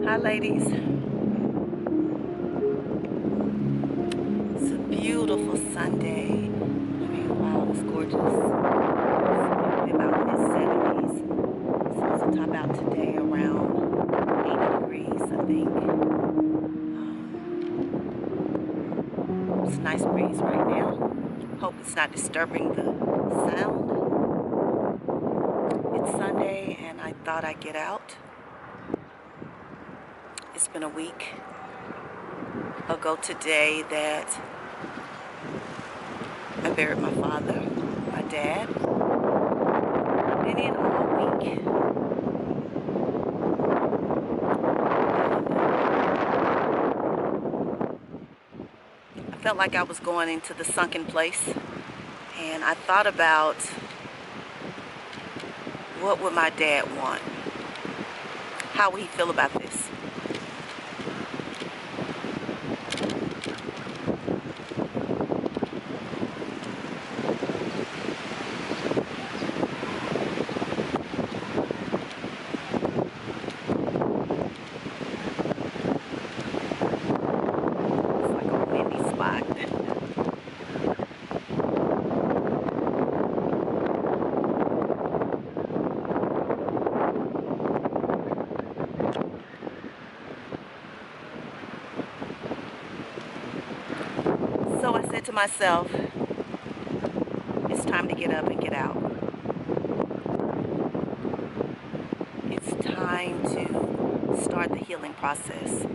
Hi ladies, it's a beautiful Sunday. I mean, wow, it's gorgeous. It's probably about mid-70s. It's supposed to top out today around 80 degrees, I think. It's a nice breeze right now. Hope it's not disturbing the sound. It's Sunday and I thought I'd get out. It's been a week ago today that I buried my father, my dad. I've been in all week. I felt like I was going into the sunken place, and I thought about what would my dad want? How would he feel about this? It's like a windy spot. So I said to myself, it's time to get up and get out. It's time to start the healing process.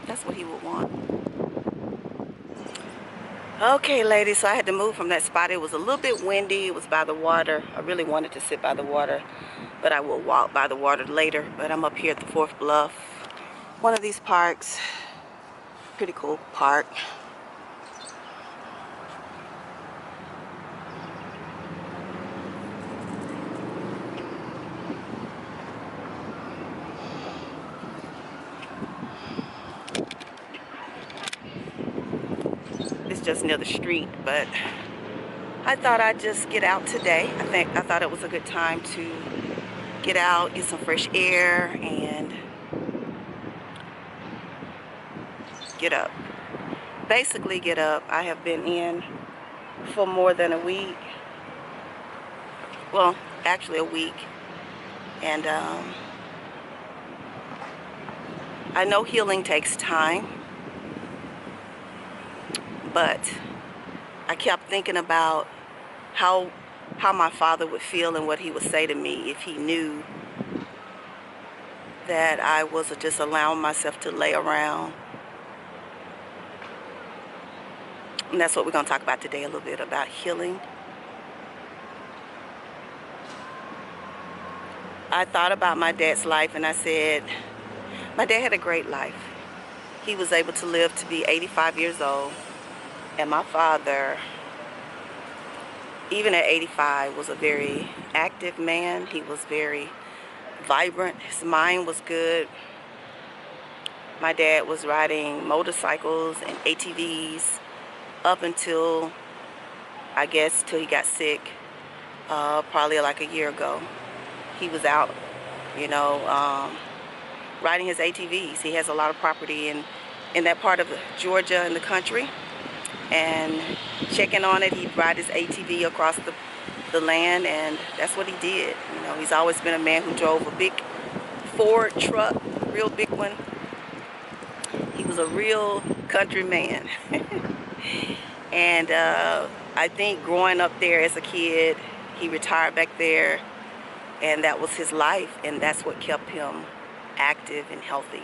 That's what he would want. Okay, ladies, so I had to move from that spot. It was a little bit windy. It was by the water. I really wanted to sit by the water, but I will walk by the water later. But I'm up here at the 4th Bluff. One of these parks. Pretty cool park. It's just near the street, but I thought I'd just get out today. I thought it was a good time to get out, get some fresh air, and get up. Basically get up. I have been in for more than a week. Well, actually a week. And I know healing takes time, but I kept thinking about how my father would feel and what he would say to me if he knew that I was just allowing myself to lay around. And that's what we're going to talk about today, a little bit about healing. I thought about my dad's life and I said, my dad had a great life. He was able to live to be 85 years old. And my father, even at 85, was a very active man. He was very vibrant. His mind was good. My dad was riding motorcycles and ATVs up until, I guess, till he got sick, probably like a year ago. He was out, you know, riding his ATVs. He has a lot of property in that part of Georgia in the country. And checking on it, he'd ride his ATV across the land, and that's what he did. You know, he's always been a man who drove a big Ford truck, a real big one. He was a real country man. And I think growing up there as a kid, he retired back there, and that was his life, and that's what kept him active and healthy.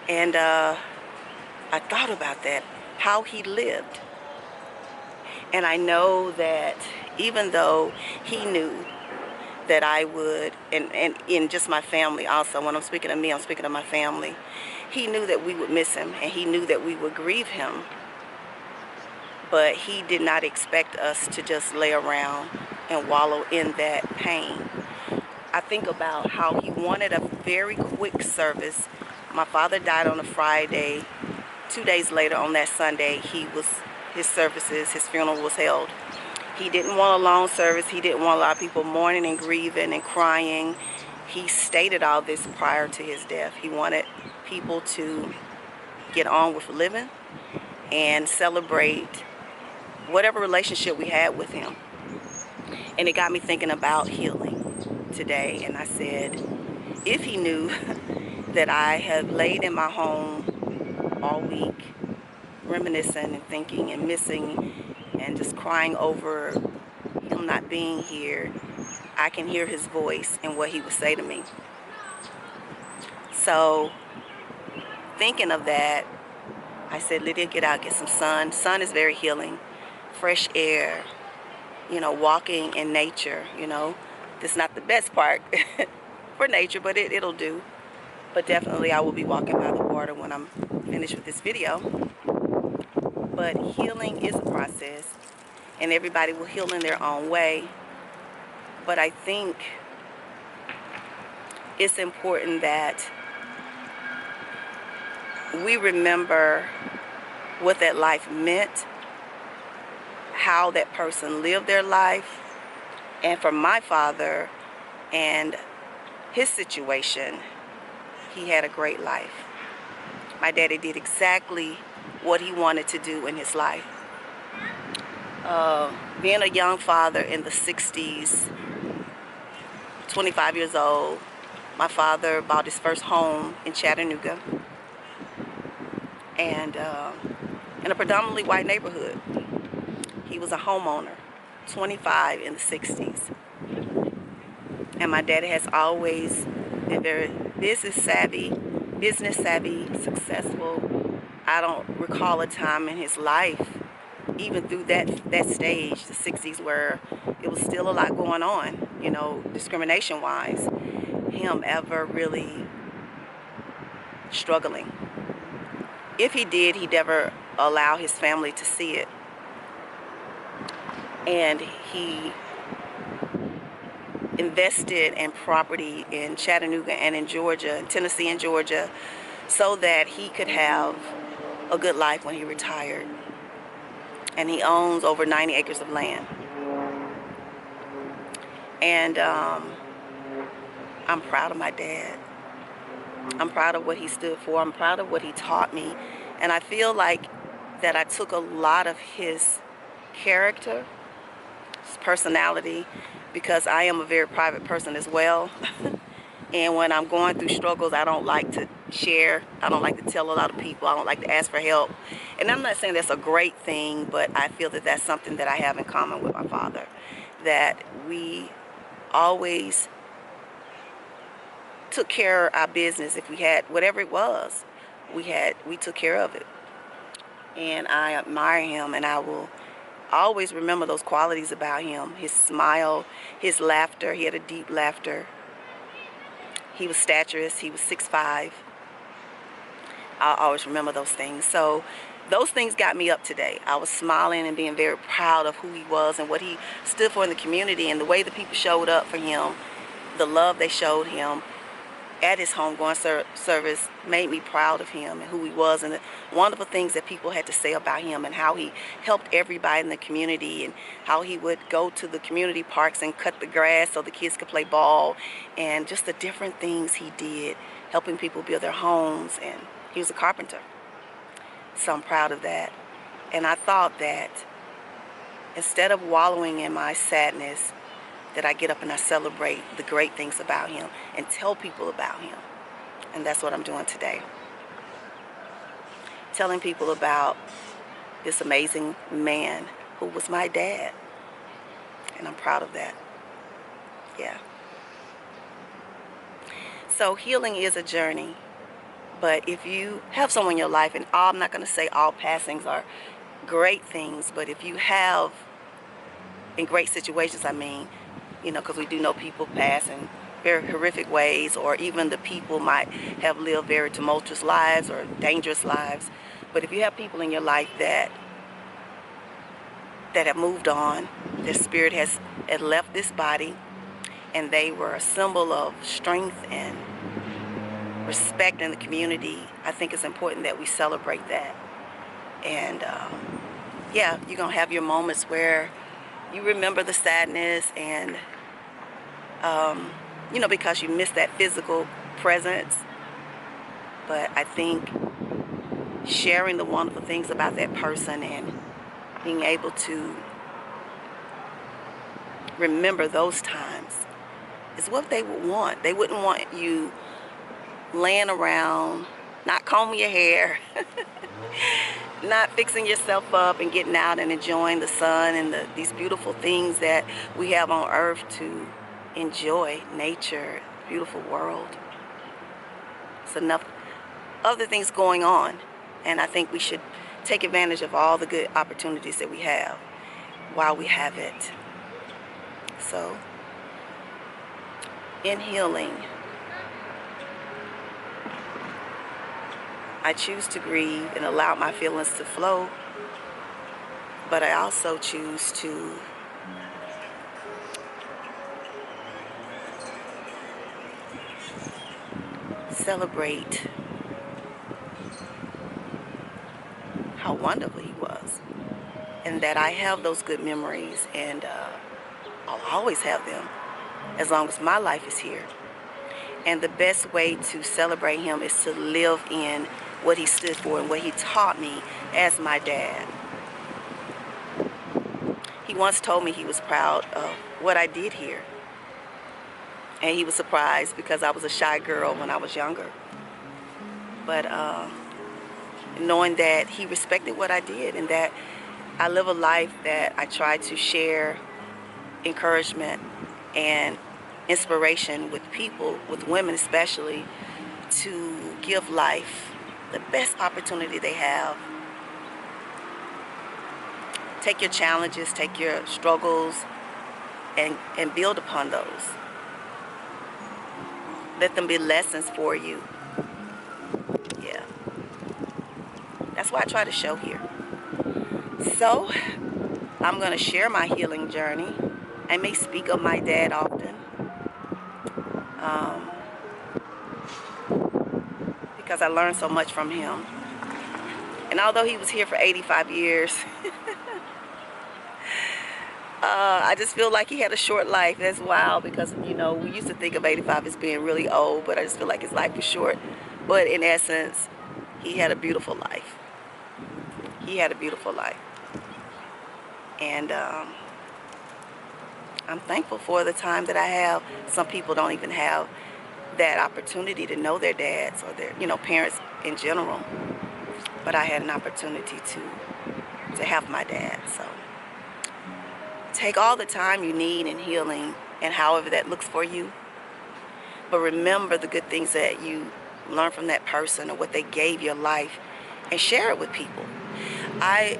And I thought about that, how he lived. And I know that even though he knew that I would, and in just my family also, when I'm speaking of me, I'm speaking of my family, he knew that we would miss him, and he knew that we would grieve him. But he did not expect us to just lay around and wallow in that pain. I think about how he wanted a very quick service. My father died on a Friday. 2 days later, on that Sunday, his funeral was held. He didn't want a long service. He didn't want a lot of people mourning and grieving and crying. He stated all this prior to his death. He wanted people to get on with living and celebrate whatever relationship we had with him. And it got me thinking about healing today. And I said, if he knew that I have laid in my home all week, reminiscing and thinking and missing and just crying over him not being here, I can hear his voice and what he would say to me. So thinking of that, I said, Lydia, get out, get some sun. Sun is very healing. Fresh air, walking in nature, This is not the best part for nature, but it'll do. But definitely I will be walking by the water when I'm finished with this video. But healing is a process, and everybody will heal in their own way. But I think it's important that we remember what that life meant, how that person lived their life. And for my father and his situation, he had a great life. My daddy did exactly what he wanted to do in his life. Being a young father in the 60s, 25 years old, my father bought his first home in Chattanooga, and in a predominantly white neighborhood. He was a homeowner, 25 in the 60s. And my daddy has always been very business savvy, successful. I don't recall a time in his life, even through that stage, the 60s, where it was still a lot going on, discrimination-wise, him ever really struggling. If he did, he'd never allow his family to see it. And he invested in property in Chattanooga and in Georgia, in Tennessee and Georgia, so that he could have a good life when he retired. And he owns over 90 acres of land. And I'm proud of my dad. I'm proud of what he stood for. I'm proud of what he taught me. And I feel like that I took a lot of his character, his personality, because I am a very private person as well. And when I'm going through struggles, I don't like to share. I don't like to tell a lot of people. I don't like to ask for help. And I'm not saying that's a great thing, but I feel that that's something that I have in common with my father, that we always took care of our business. If we had whatever it was, we took care of it. And I admire him, and I will always remember those qualities about him. His smile, his laughter. He had a deep laughter. He was staturous. He was 6'5". I'll always remember those things. So those things got me up today. I was smiling and being very proud of who he was and what he stood for in the community, and the way the people showed up for him, the love they showed him at his homegoing service made me proud of him and who he was, and the wonderful things that people had to say about him, and how he helped everybody in the community, and how he would go to the community parks and cut the grass so the kids could play ball, and just the different things he did, helping people build their homes. And he was a carpenter. So I'm proud of that. And I thought that instead of wallowing in my sadness, that I get up and I celebrate the great things about him and tell people about him. And that's what I'm doing today. Telling people about this amazing man who was my dad. And I'm proud of that. Yeah. So healing is a journey. But if you have someone in your life, and I'm not going to say all passings are great things, but if you have, in great situations, I mean, because we do know people pass in very horrific ways, or even the people might have lived very tumultuous lives or dangerous lives. But if you have people in your life that have moved on, their spirit has left this body, and they were a symbol of strength and respect in the community, I think it's important that we celebrate that. And yeah, you're going to have your moments where you remember the sadness and, because you miss that physical presence. But I think sharing the wonderful things about that person and being able to remember those times is what they would want. They wouldn't want you laying around, not combing your hair, not fixing yourself up and getting out and enjoying the sun and these beautiful things that we have on earth to enjoy. Nature, beautiful world. It's enough other things going on, and I think we should take advantage of all the good opportunities that we have while we have it. So, in healing, I choose to grieve and allow my feelings to flow, but I also choose to celebrate how wonderful he was, and that I have those good memories, and I'll always have them as long as my life is here. And the best way to celebrate him is to live in what he stood for and what he taught me as my dad. He once told me he was proud of what I did here. And he was surprised because I was a shy girl when I was younger. But knowing that he respected what I did, and that I live a life that I try to share encouragement and inspiration with people, with women especially, to give life the best opportunity they have. Take your challenges, take your struggles, and build upon those. Let them be lessons for you. Yeah. That's what I try to show here. So, I'm going to share my healing journey. I may speak of my dad often. Because I learned so much from him. And although he was here for 85 years, I just feel like he had a short life. That's wild because, we used to think of 85 as being really old, but I just feel like his life was short. But in essence, he had a beautiful life. He had a beautiful life. And I'm thankful for the time that I have. Some people don't even have that opportunity to know their dads or their, parents in general. But I had an opportunity to have my dad. So take all the time you need in healing, and however that looks for you. But remember the good things that you learned from that person or what they gave your life, and share it with people. I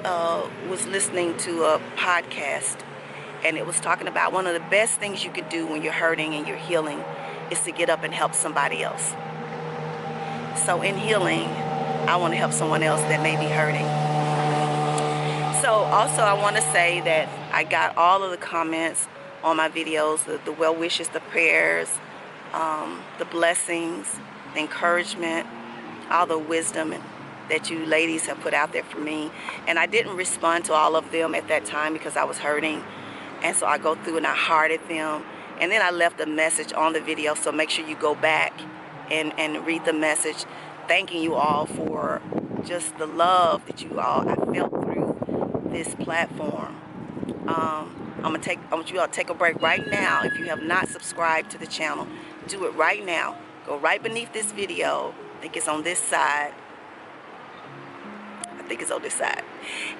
was listening to a podcast, and it was talking about one of the best things you could do when you're hurting and you're healing is to get up and help somebody else. So in healing, I want to help someone else that may be hurting. So also I want to say that I got all of the comments on my videos, the well wishes, the prayers, the blessings, the encouragement, all the wisdom that you ladies have put out there for me. And I didn't respond to all of them at that time because I was hurting. And so I go through and I hearted them. And then I left a message on the video, so make sure you go back and read the message, thanking you all for just the love that you all have felt through this platform. I want you all to take a break right now. If you have not subscribed to the channel, do it right now. Go right beneath this video. I think it's on this side. I think it's on this side.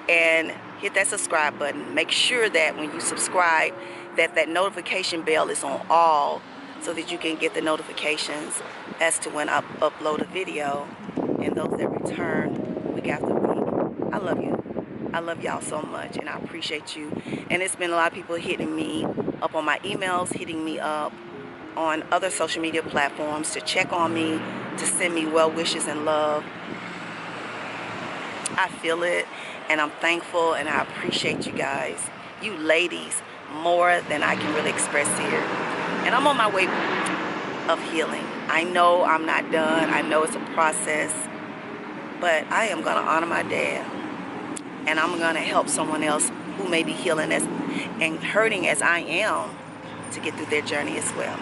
And hit that subscribe button. Make sure that when you subscribe that notification bell is on all, so that you can get the notifications as to when I upload a video, and those that return week after week. I love you. I love y'all so much, and I appreciate you. And it's been a lot of people hitting me up on my emails, hitting me up on other social media platforms to check on me, to send me well wishes and love. I feel it, and I'm thankful, and I appreciate you guys, you ladies, more than I can really express here. And I'm on my way of healing. I know I'm not done. I know it's a process, but I am going to honor my dad, and I'm going to help someone else who may be healing as and hurting as I am to get through their journey as well.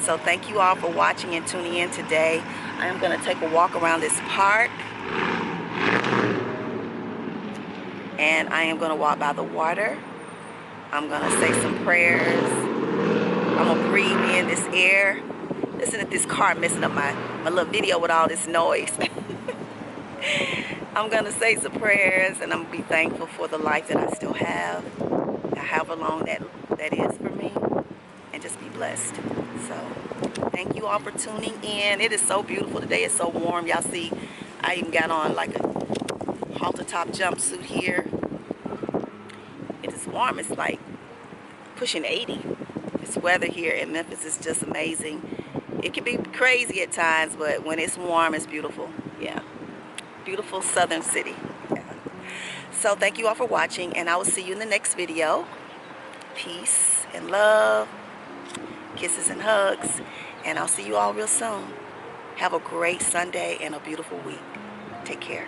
So thank you all for watching and tuning in today. I am going to take a walk around this park, and I am going to walk by the water. I'm going to say some prayers. I'm going to breathe in this air. Listen to this car messing up my little video with all this noise. I'm going to say some prayers, and I'm going to be thankful for the life that I still have, however long that is for me, and just be blessed. So thank you all for tuning in. It is so beautiful today. It's so warm. Y'all see, I even got on like a halter top jumpsuit here. It is warm. It's like pushing 80. This weather here in Memphis is just amazing. It can be crazy at times, but when it's warm, it's beautiful. Yeah, beautiful southern city. Yeah. So thank you all for watching, and I will see you in the next video. Peace and love, kisses and hugs, and I'll see you all real soon. Have a great Sunday and a beautiful week. Take care.